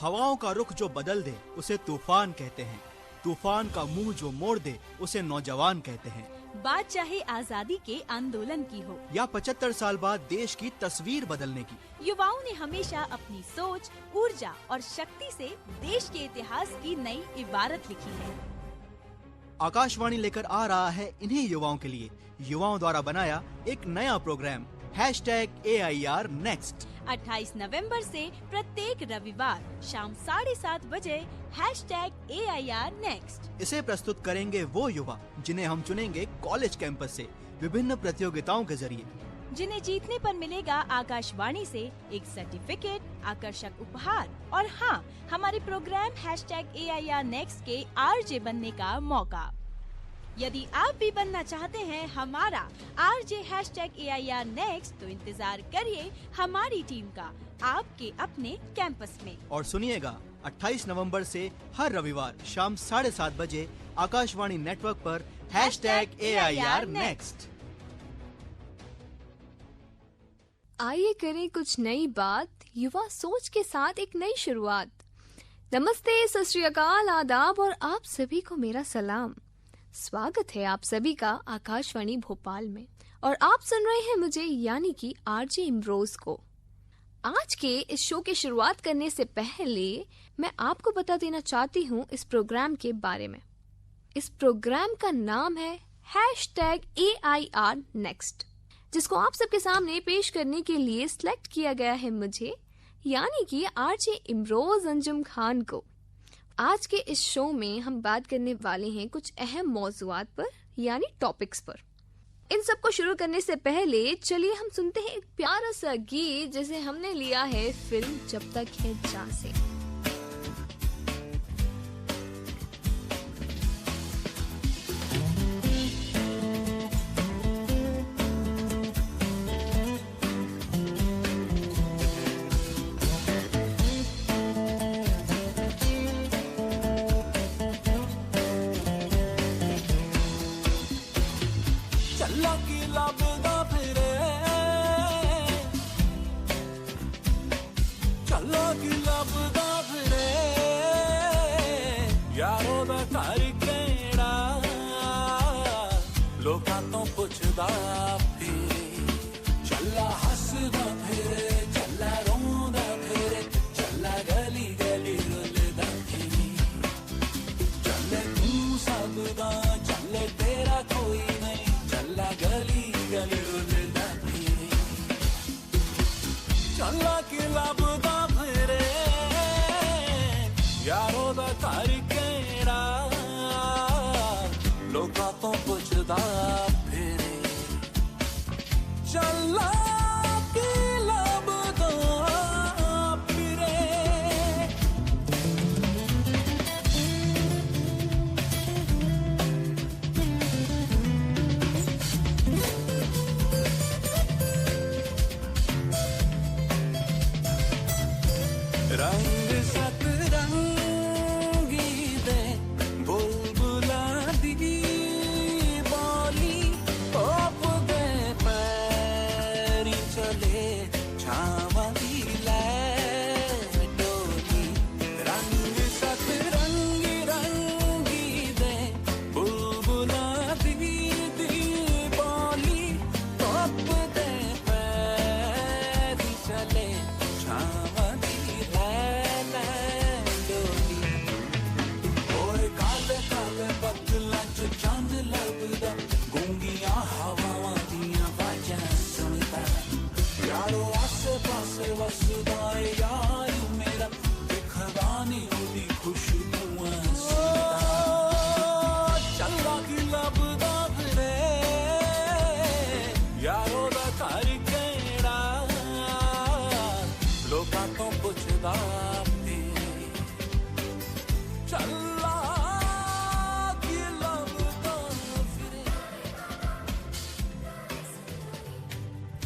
हवाओं का रुख जो बदल दे उसे तूफान कहते हैं। तूफान का मुंह जो मोड़ दे उसे नौजवान कहते हैं। बात चाहे आजादी के आंदोलन की हो या 75 साल बाद देश की तस्वीर बदलने की, युवाओं ने हमेशा अपनी सोच, ऊर्जा और शक्ति से देश के इतिहास की नई इबारत लिखी है। आकाशवाणी लेकर आ रहा है इन्हीं युवाओं के लिए युवाओं द्वारा बनाया एक नया प्रोग्राम #AIR Next। 28 नवंबर से प्रत्येक रविवार शाम 7:30 बजे #AIR Next। इसे प्रस्तुत करेंगे वो युवा जिन्हें हम चुनेंगे कॉलेज कैंपस से विभिन्न प्रतियोगिताओं के जरिए, जिन्हें जीतने पर मिलेगा आकाशवाणी से एक सर्टिफिकेट, आकर्षक उपहार और हाँ, हमारे प्रोग्राम #AIR Next के RJ बनने का मौका। यदि आप भी बनना चाहते हैं हमारा RJ #AIR Next, तो इंतजार करिए हमारी टीम का आपके अपने कैंपस में। और सुनिएगा 28 नवंबर से हर रविवार शाम 7:30 बजे आकाशवाणी नेटवर्क पर #AIR Next। आइए करें कुछ नई बात, युवा सोच के साथ एक नई शुरुआत। नमस्ते, सत श्री अकाल, आदाब और आप सभी को मेरा सलाम। स्वागत है आप सभी का आकाशवाणी भोपाल में और आप सुन रहे हैं मुझे यानी कि RJ इमरोज को। आज के इस शो की शुरुआत करने से पहले मैं आपको बता देना चाहती हूँ इस प्रोग्राम के बारे में। इस प्रोग्राम का नाम है #AIR Next, जिसको आप सबके सामने पेश करने के लिए सिलेक्ट किया गया है मुझे यानी कि RJ इमरोज अंजुम खान को। आज के इस शो में हम बात करने वाले हैं कुछ अहम मौज़ूआत पर यानी टॉपिक्स पर। इन सब को शुरू करने से पहले चलिए हम सुनते हैं एक प्यारा सा गीत जिसे हमने लिया है फिल्म जब तक है जान से।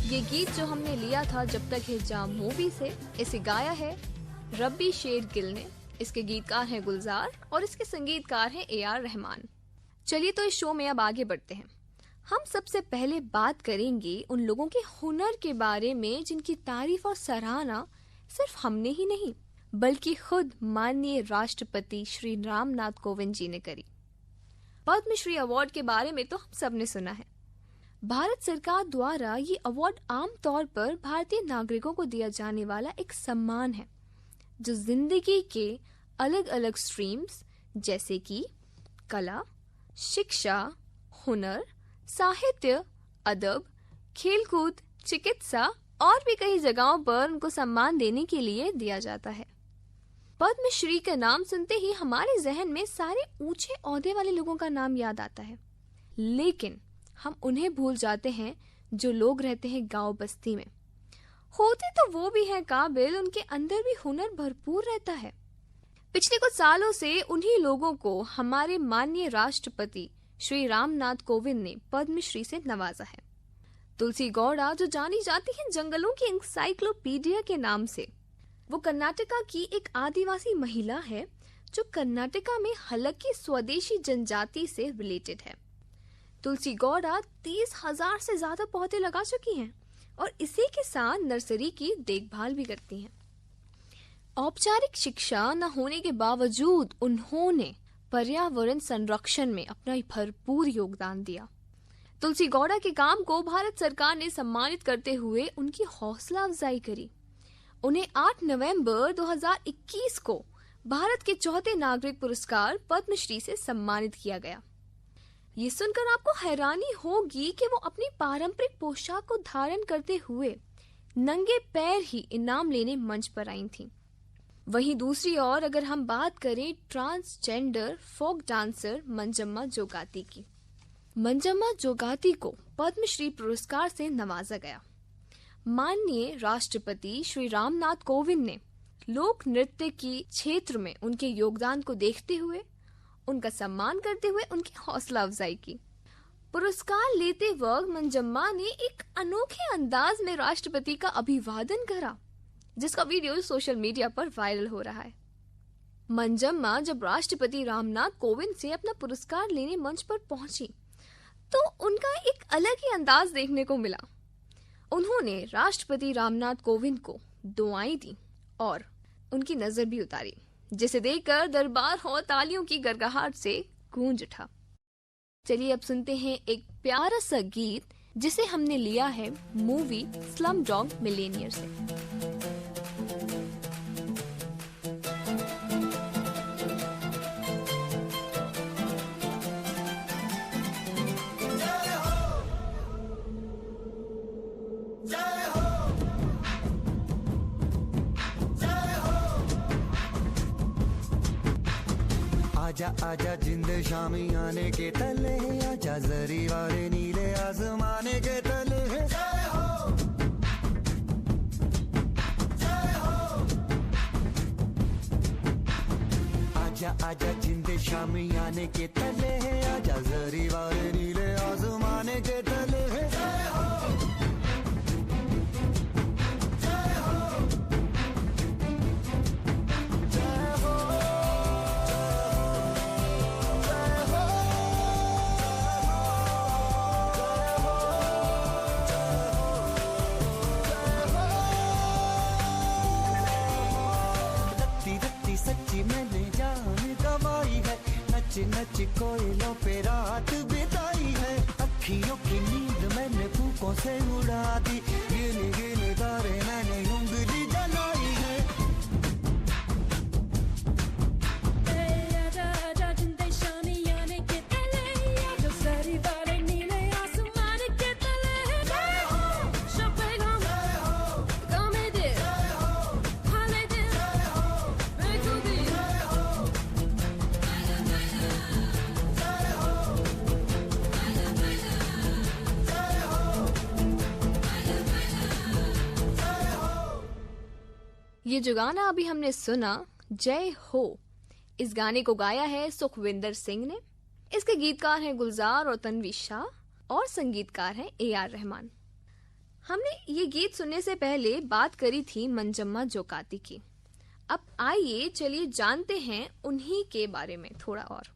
ये गीत जो हमने लिया था जब तक है जाम मूवी से, इसे गाया है रब्बी शेर गिल ने। इसके गीतकार हैं गुलजार और इसके संगीतकार हैं AR रहमान। चलिए तो इस शो में अब आगे बढ़ते हैं। हम सबसे पहले बात करेंगे उन लोगों के हुनर के बारे में जिनकी तारीफ और सराहना सिर्फ हमने ही नहीं बल्कि खुद माननीय राष्ट्रपति श्री रामनाथ कोविंद जी ने करी। पद्मश्री अवार्ड के बारे में तो हम सब ने सुना है। भारत सरकार द्वारा ये अवार्ड आमतौर पर भारतीय नागरिकों को दिया जाने वाला एक सम्मान है जो जिंदगी के अलग अलग स्ट्रीम्स जैसे कि कला, शिक्षा, हुनर, साहित्य, अदब, खेलकूद, चिकित्सा और भी कई जगहों पर उनको सम्मान देने के लिए दिया जाता है। पद्मश्री का नाम सुनते ही हमारे जहन में सारे ऊंचे ओहदे वाले लोगों का नाम याद आता है, लेकिन हम उन्हें भूल जाते हैं जो लोग रहते हैं गांव बस्ती में। होते तो वो भी हैं काबिल, उनके अंदर भी हुनर भरपूर रहता है। पिछले कुछ सालों से उन्हीं लोगों को हमारे माननीय राष्ट्रपति श्री रामनाथ कोविंद ने पद्मश्री से नवाजा है। तुलसी गौड़ा, जो जानी जाती है जंगलों की एनसाइक्लोपीडिया के नाम से, वो कर्नाटका की एक आदिवासी महिला है जो कर्नाटका में हलकी स्वदेशी जनजाति से रिलेटेड है। तुलसी गौड़ा 30,000 से ज्यादा पौधे लगा चुकी हैं और इसी के साथ नर्सरी की देखभाल भी करती हैं। औपचारिक शिक्षा न होने के बावजूद उन्होंने पर्यावरण संरक्षण में अपना भरपूर योगदान दिया। तुलसी गौड़ा के काम को भारत सरकार ने सम्मानित करते हुए उनकी हौसला अफजाई करी। उन्हें 8 नवंबर 2021 को भारत के चौथे नागरिक पुरस्कार पद्मश्री से सम्मानित किया गया। ये सुनकर आपको हैरानी होगी कि वो अपनी पारंपरिक पोशाक को धारण करते हुए नंगे पैर ही इनाम लेने मंच पर आई थीं। वहीं दूसरी ओर अगर हम बात करें ट्रांसजेंडर फोक डांसर मंजम्मा जोगाती की, मंजम्मा जोगाती को पद्मश्री पुरस्कार से नवाजा गया। माननीय राष्ट्रपति श्री रामनाथ कोविंद ने लोक नृत्य की क्षेत्र में उनके योगदान को देखते हुए उनका सम्मान करते हुए उनकी हौसला अफजाई की। पुरस्कार लेते वक्त मंजम्मा ने एक अनोखे अंदाज में राष्ट्रपति का अभिवादन करा, जिसका वीडियो सोशल मीडिया पर वायरल हो रहा है। मंजम्मा जब राष्ट्रपति रामनाथ कोविंद से अपना पुरस्कार लेने मंच पर पहुंची तो उनका एक अलग ही अंदाज देखने को मिला। उन्होंने राष्ट्रपति रामनाथ कोविंद को दुआएं दी और उनकी नजर भी उतारी, जिसे देखकर दरबार हॉल तालियों की गड़गड़ाहट से गूंज उठा। चलिए अब सुनते हैं एक प्यारा सा गीत जिसे हमने लिया है मूवी स्लमडॉग मिलियनेयर से। आजा आजा जिंद शामी आने के तले, आजा जरी वाले नीले आसमाने के तले। जय हो जय हो। आजा आजा जिंद शामी आने के तले, आजा जरी वाले नीले आसमाने के तले। जय हो जय हो जय हो। सच्ची मैंने जान गवाई है, नच नच कोयलों पे रात बिताई है। अखियों की नींद मैंने फूकों से उड़ा दी, गिन गिन तारे मैंने उंगली जलाई है। ये जो गाना अभी हमने सुना जय हो, इस गाने को गाया है सुखविंदर सिंह ने। इसके गीतकार हैं गुलजार और तन्वी शाह और संगीतकार हैं AR रहमान। हमने ये गीत सुनने से पहले बात करी थी मंजम्मा जोगाती की। अब आइए चलिए जानते हैं उन्हीं के बारे में थोड़ा और।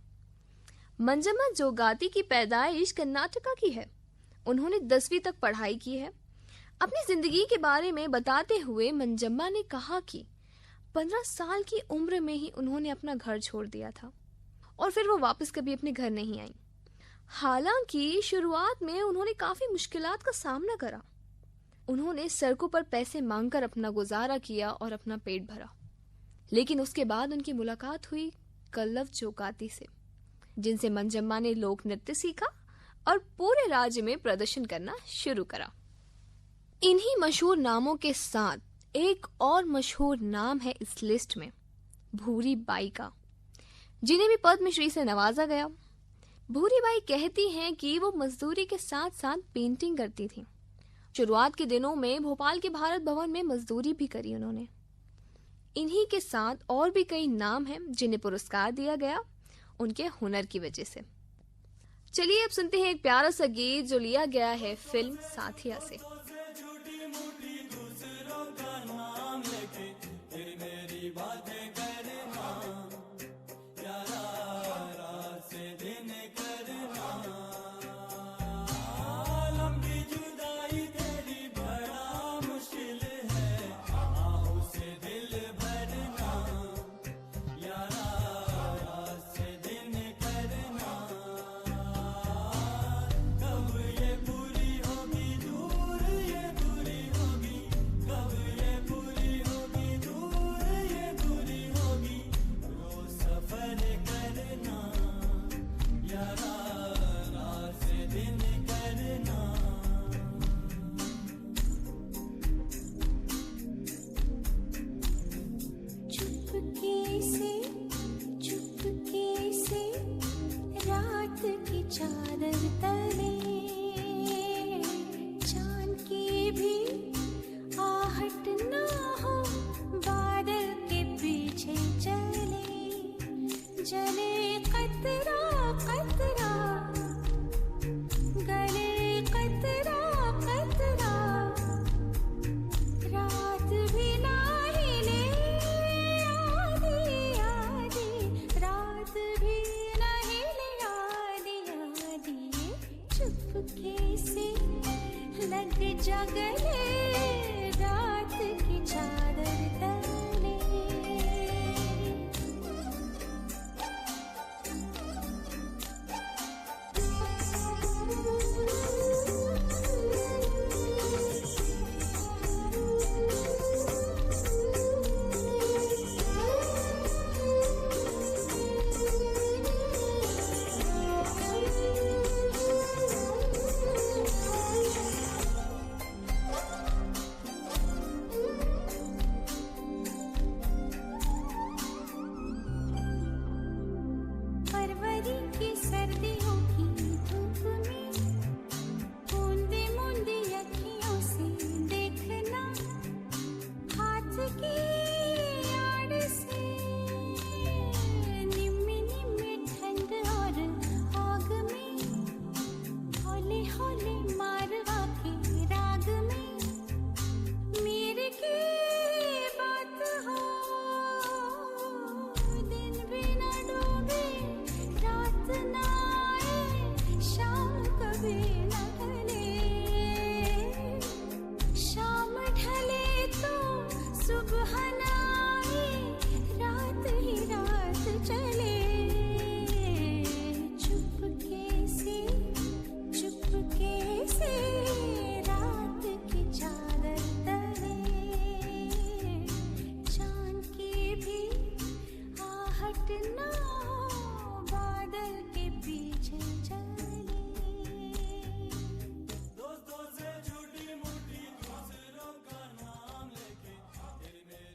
मंजम्मा जोगाती की पैदाइश कर्नाटका की है। उन्होंने 10वीं तक पढ़ाई की है। अपनी जिंदगी के बारे में बताते हुए मंजम्मा ने कहा कि 15 साल की उम्र में ही उन्होंने अपना घर छोड़ दिया था और फिर वो वापस कभी अपने घर नहीं आई। हालांकि शुरुआत में उन्होंने काफी मुश्किलात का सामना करा। उन्होंने सड़कों पर पैसे मांगकर अपना गुजारा किया और अपना पेट भरा। लेकिन उसके बाद उनकी मुलाकात हुई कल्लव चौकाती से, जिनसे मंजम्मा ने लोक नृत्य सीखा और पूरे राज्य में प्रदर्शन करना शुरू करा। इन्हीं मशहूर नामों के साथ एक और मशहूर नाम है इस लिस्ट में, भूरी बाई का, जिन्हें भी पद्मश्री से नवाजा गया। भूरी बाई कहती हैं कि वो मजदूरी के साथ साथ पेंटिंग करती थी। शुरुआत के दिनों में भोपाल के भारत भवन में मजदूरी भी करी उन्होंने। इन्हीं के साथ और भी कई नाम हैं जिन्हें पुरस्कार दिया गया उनके हुनर की वजह से। चलिए अब सुनते हैं एक प्यारा सा गीत जो लिया गया है फिल्म साथिया से।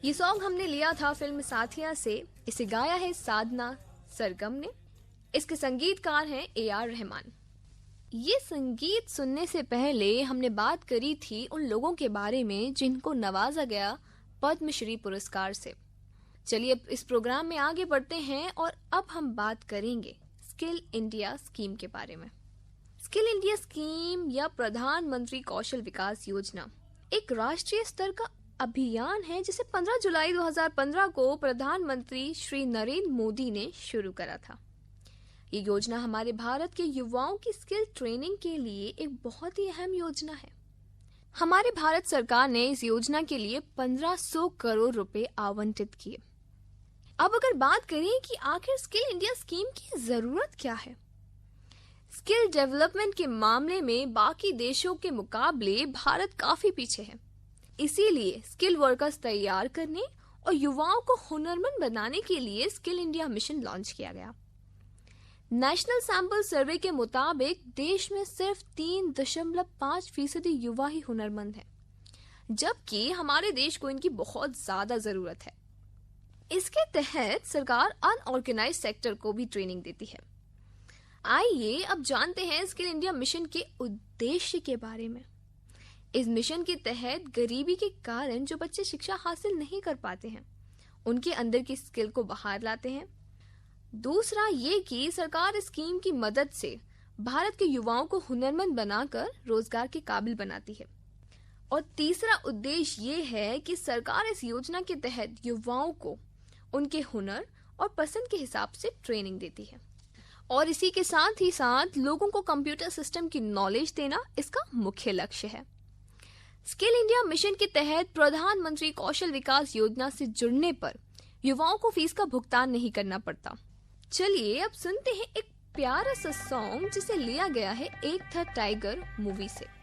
ये सॉन्ग हमने लिया था फिल्म साथिया से। इसे गाया है साधना सरगम ने। इसके संगीतकार हैं AR रहमान। ये संगीत सुनने से पहले हमने बात करी थी उन लोगों के बारे में जिनको नवाजा गया पद्मश्री पुरस्कार से। चलिए अब इस प्रोग्राम में आगे बढ़ते हैं और अब हम बात करेंगे स्किल इंडिया स्कीम के बारे में। स्किल इंडिया स्कीम या प्रधानमंत्री कौशल विकास योजना एक राष्ट्रीय स्तर का अभियान है जिसे 15 जुलाई 2015 को प्रधानमंत्री श्री नरेंद्र मोदी ने शुरू करा था। ये योजना हमारे भारत के युवाओं की स्किल ट्रेनिंग के लिए एक बहुत ही अहम योजना है। हमारे भारत सरकार ने इस योजना के लिए 1500 करोड़ रुपए आवंटित किए। अब अगर बात करें कि आखिर स्किल इंडिया स्कीम की जरूरत क्या है, स्किल डेवलपमेंट के मामले में बाकी देशों के मुकाबले भारत काफी पीछे है। इसीलिए स्किल वर्कर्स तैयार करने और युवाओं को हुनरमंद बनाने के लिए स्किल इंडिया मिशन लॉन्च किया गया। नेशनल सैंपल सर्वे के मुताबिक देश में सिर्फ 3.5% युवा ही हुनरमंद हैं, जबकि हमारे देश को इनकी बहुत ज्यादा जरूरत है। इसके तहत सरकार अनऑर्गेनाइज सेक्टर को भी ट्रेनिंग देती है। आइए अब जानते हैं स्किल इंडिया मिशन के उद्देश्य के बारे में। इस मिशन के तहत गरीबी के कारण जो बच्चे शिक्षा हासिल नहीं कर पाते हैं, उनके अंदर की स्किल को बाहर लाते हैं। दूसरा ये कि सरकार इस स्कीम की मदद से भारत के युवाओं को हुनरमंद बनाकर रोजगार के काबिल बनाती है। और तीसरा उद्देश्य ये है कि सरकार इस योजना के तहत युवाओं को उनके हुनर और पसंद के हिसाब से ट्रेनिंग देती है। और इसी के साथ ही साथ लोगों को कंप्यूटर सिस्टम की नॉलेज देना इसका मुख्य लक्ष्य है। स्किल इंडिया मिशन के तहत प्रधानमंत्री कौशल विकास योजना से जुड़ने पर युवाओं को फीस का भुगतान नहीं करना पड़ता। चलिए अब सुनते हैं एक प्यारा सा सॉन्ग जिसे लिया गया है एक था टाइगर मूवी से।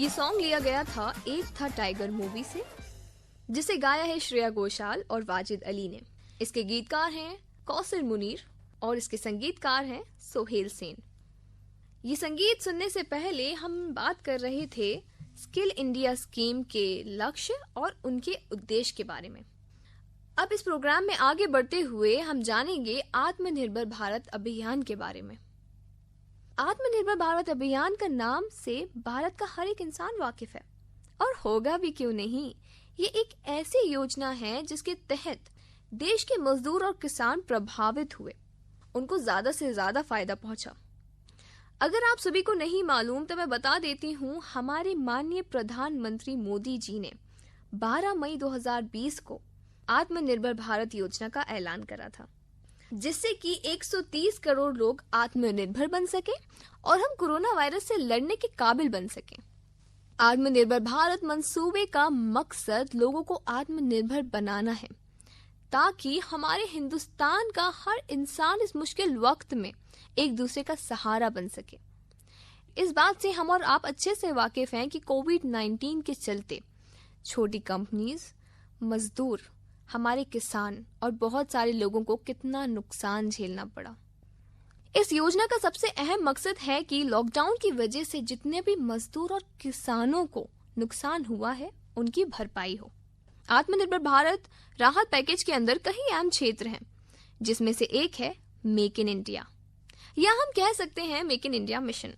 ये सॉन्ग लिया गया था एक था टाइगर मूवी से, जिसे गाया है श्रेया घोषाल और वाजिद अली ने। इसके गीतकार हैं कौसर मुनीर और इसके संगीतकार हैं सोहेल सेन। ये संगीत सुनने से पहले हम बात कर रहे थे स्किल इंडिया स्कीम के लक्ष्य और उनके उद्देश्य के बारे में। अब इस प्रोग्राम में आगे बढ़ते हुए हम जानेंगे आत्मनिर्भर भारत अभियान के बारे में। आत्मनिर्भर भारत अभियान का नाम से भारत का हर एक इंसान वाकिफ है, और होगा भी क्यों नहीं। ये एक ऐसी योजना है जिसके तहत देश के मजदूर और किसान प्रभावित हुए, उनको ज्यादा से ज्यादा फायदा पहुंचा। अगर आप सभी को नहीं मालूम तो मैं बता देती हूँ, हमारे माननीय प्रधानमंत्री मोदी जी ने 12 मई 2020 को आत्मनिर्भर भारत योजना का ऐलान करा था, जिससे कि 130 करोड़ लोग आत्मनिर्भर बन सके और हम कोरोना वायरस से लड़ने के काबिल बन सके। आत्मनिर्भर भारत मंसूबे का मकसद लोगों को आत्मनिर्भर बनाना है, ताकि हमारे हिंदुस्तान का हर इंसान इस मुश्किल वक्त में एक दूसरे का सहारा बन सके। इस बात से हम और आप अच्छे से वाकिफ हैं कि कोविड-19 के चलते छोटी कंपनीज, मजदूर, हमारे किसान और बहुत सारे लोगों को कितना नुकसान झेलना पड़ा। इस योजना का सबसे अहम मकसद है कि लॉकडाउन की वजह से जितने भी मजदूर और किसानों को नुकसान हुआ है, उनकी भरपाई हो। आत्मनिर्भर भारत राहत पैकेज के अंदर कई अहम क्षेत्र हैं, जिसमें से एक है मेक इन इंडिया, या हम कह सकते हैं मेक इन इंडिया मिशन।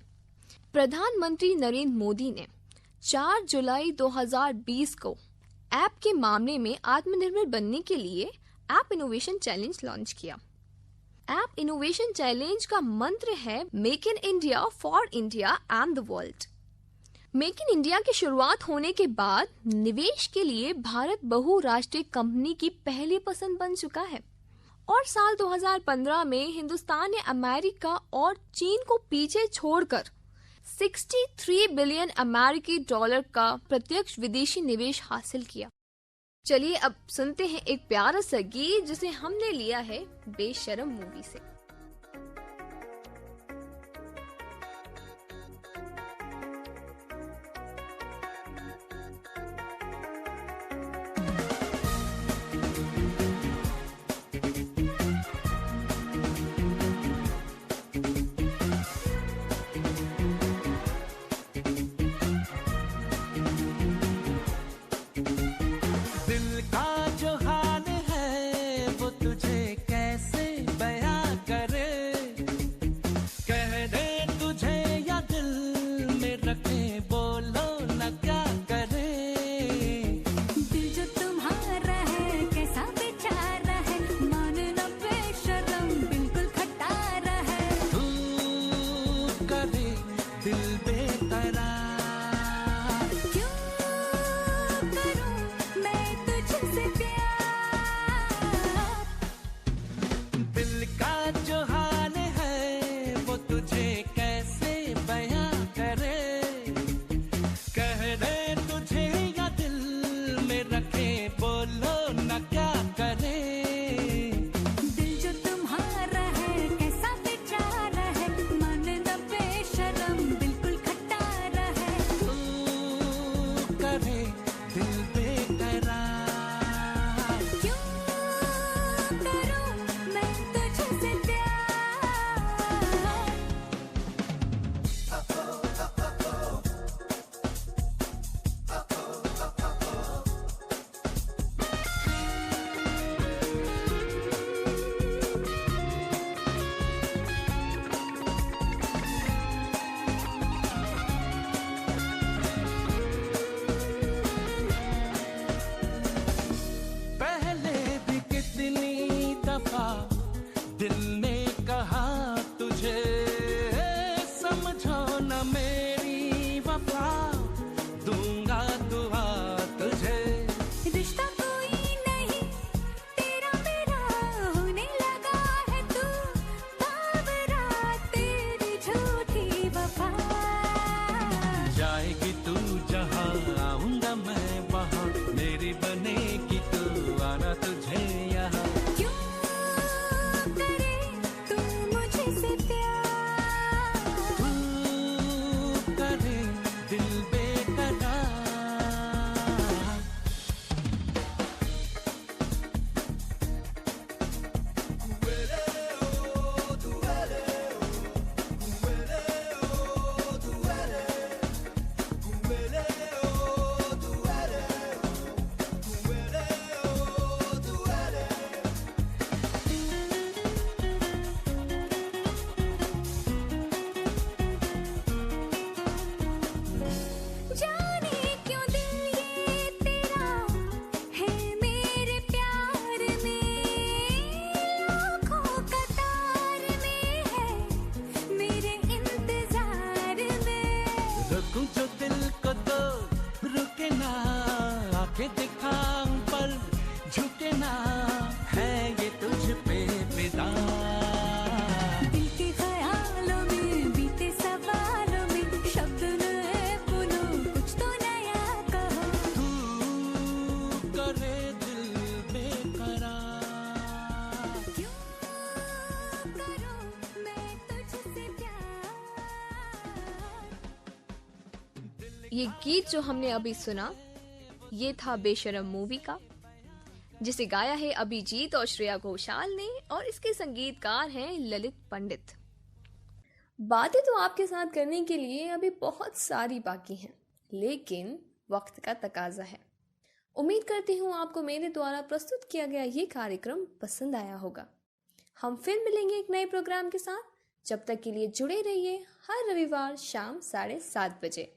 प्रधानमंत्री नरेंद्र मोदी ने 4 जुलाई 2020 को ऐप के मामले में आत्मनिर्भर बनने के लिए ऐप इनोवेशन चैलेंज लॉन्च किया। ऐप इनोवेशन चैलेंज का मंत्र है make in India for India and the world. Make in India की शुरुआत होने के बाद निवेश के लिए भारत बहुराष्ट्रीय कंपनी की पहली पसंद बन चुका है, और साल 2015 में हिंदुस्तान ने अमेरिका और चीन को पीछे छोड़कर 63 बिलियन अमेरिकी डॉलर का प्रत्यक्ष विदेशी निवेश हासिल किया। चलिए अब सुनते हैं एक प्यारा सा गीत जिसे हमने लिया है बेशरम मूवी से। ये गीत जो हमने अभी सुना ये था बेशरम मूवी का, जिसे गाया है अभिजीत और श्रेया घोषाल ने, और इसके संगीतकार हैं ललित पंडित। बातें तो आपके साथ करने के लिए अभी बहुत सारी बाकी हैं, लेकिन वक्त का तकाजा है। उम्मीद करती हूँ आपको मेरे द्वारा प्रस्तुत किया गया ये कार्यक्रम पसंद आया होगा। हम फिर मिलेंगे एक नए प्रोग्राम के साथ। जब तक के लिए जुड़े रहिए हर रविवार शाम 7:30 बजे।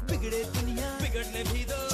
बिगड़े दुनिया बिगड़ने भी दो।